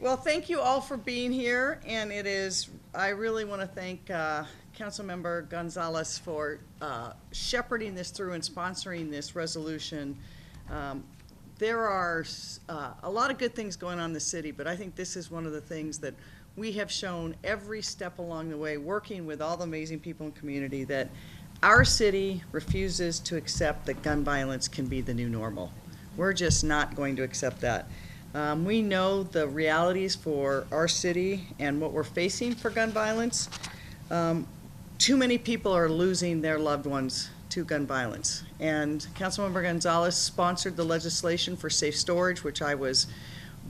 Well, thank you all for being here, and I really want to thank Councilmember Gonzalez for shepherding this through and sponsoring this resolution. There are a lot of good things going on in the city, but I think this is one of the things that we have shown every step along the way, working with all the amazing people in the community, that our city refuses to accept that gun violence can be the new normal. We're just not going to accept that. We know the realities for our city and what we're facing for gun violence. Too many people are losing their loved ones to gun violence. And Councilmember Gonzalez sponsored the legislation for safe storage, which I was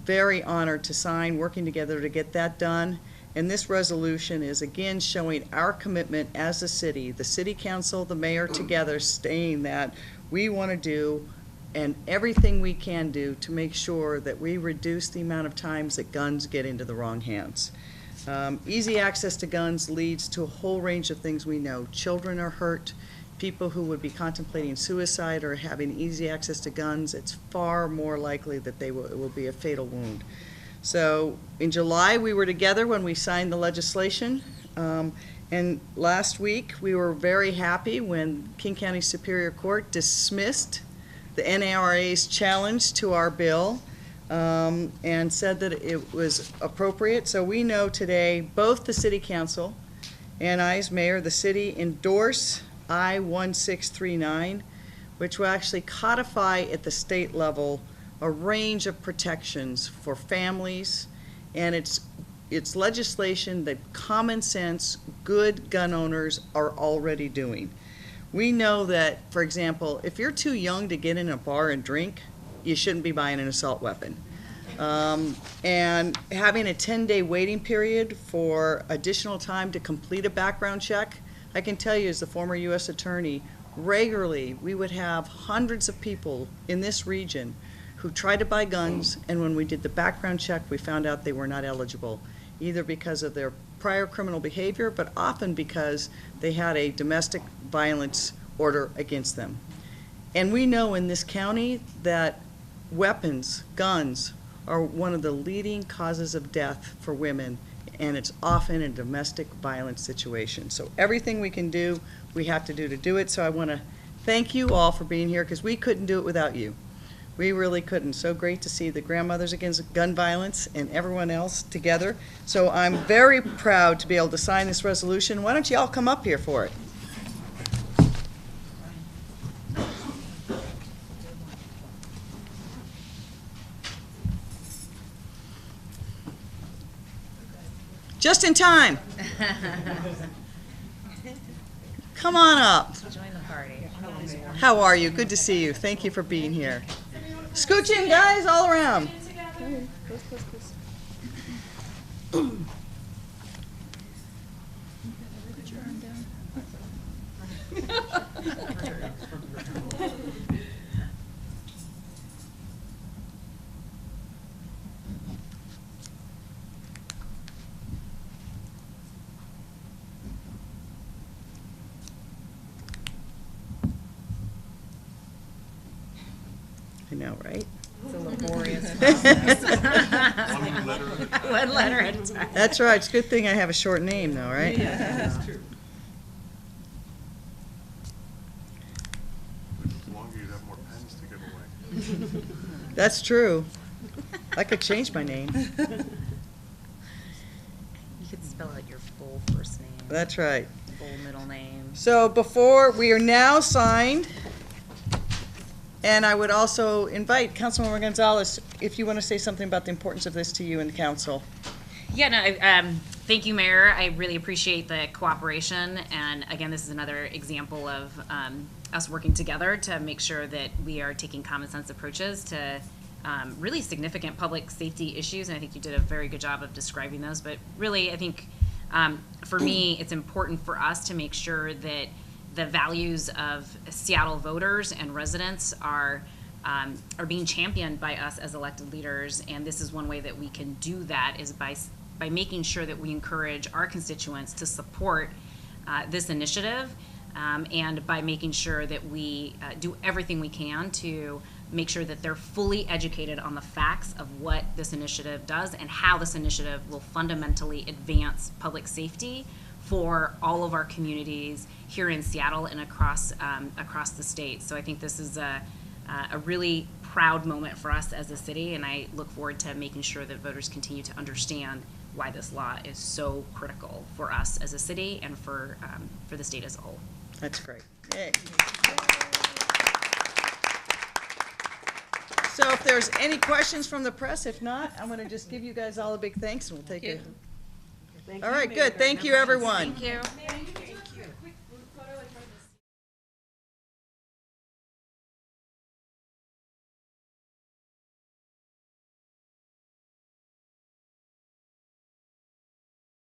very honored to sign, working together to get that done. And this resolution is again showing our commitment as a city, the city council, the mayor together, saying that we want to do and everything we can do to make sure that we reduce the amount of times that guns get into the wrong hands. Easy access to guns leads to a whole range of things we know. Children are hurt. People who would be contemplating suicide or having easy access to guns, it's far more likely that it will be a fatal wound. So in July, we were together when we signed the legislation. And last week, we were very happy when King County Superior Court dismissed the NARA's challenge to our bill and said that it was appropriate. So we know today, both the City Council and I as Mayor, the city endorse I-1639, which will actually codify at the state level a range of protections for families, and it's legislation that common sense, good gun owners are already doing. We know that, for example, if you're too young to get in a bar and drink, you shouldn't be buying an assault weapon. And having a 10-day waiting period for additional time to complete a background check, I can tell you as the former U.S. attorney, regularly we would have hundreds of people in this region who tried to buy guns, and when we did the background check, we found out they were not eligible, either because of their prior criminal behavior, but often because they had a domestic violence order against them. And we know in this county that weapons, guns, are one of the leading causes of death for women, and it's often a domestic violence situation. So everything we can do, we have to do it. So I want to thank you all for being here, because we couldn't do it without you. We really couldn't. So great to see the Grandmothers Against Gun Violence and everyone else together. So I'm very proud to be able to sign this resolution. Why don't you all come up here for it? Just in time. Come on up. Join the party. How are you? Good to see you. Thank you for being here. Scooch in, guys, all around. I know, right? It's a laborious process. One letter at a time. That's right. It's a good thing I have a short name, though, right? Yeah, that's true. The longer you'd have more pens to give away. That's true. I could change my name. You could spell out your full first name. That's right. Full middle name. So we are now signed, and I would also invite Councilmember Gonzalez, if you want to say something about the importance of this to you and the council. Yeah, no, thank you, Mayor. I really appreciate the cooperation. And again, this is another example of us working together to make sure that we are taking common sense approaches to really significant public safety issues. And I think you did a very good job of describing those. But really, I think for me, it's important for us to make sure that the values of Seattle voters and residents are being championed by us as elected leaders, and this is one way that we can do that is by making sure that we encourage our constituents to support this initiative, and by making sure that we do everything we can to make sure that they're fully educated on the facts of what this initiative does and how this initiative will fundamentally advance public safety for all of our communities here in Seattle and across the state. So I think this is a really proud moment for us as a city, and I look forward to making sure that voters continue to understand why this law is so critical for us as a city and for the state as a whole. That's great. Yay. So if there's any questions from the press, if not, I'm going to just give you guys all a big thanks and we'll take it. All right, good. Thank you, everyone. Thank you.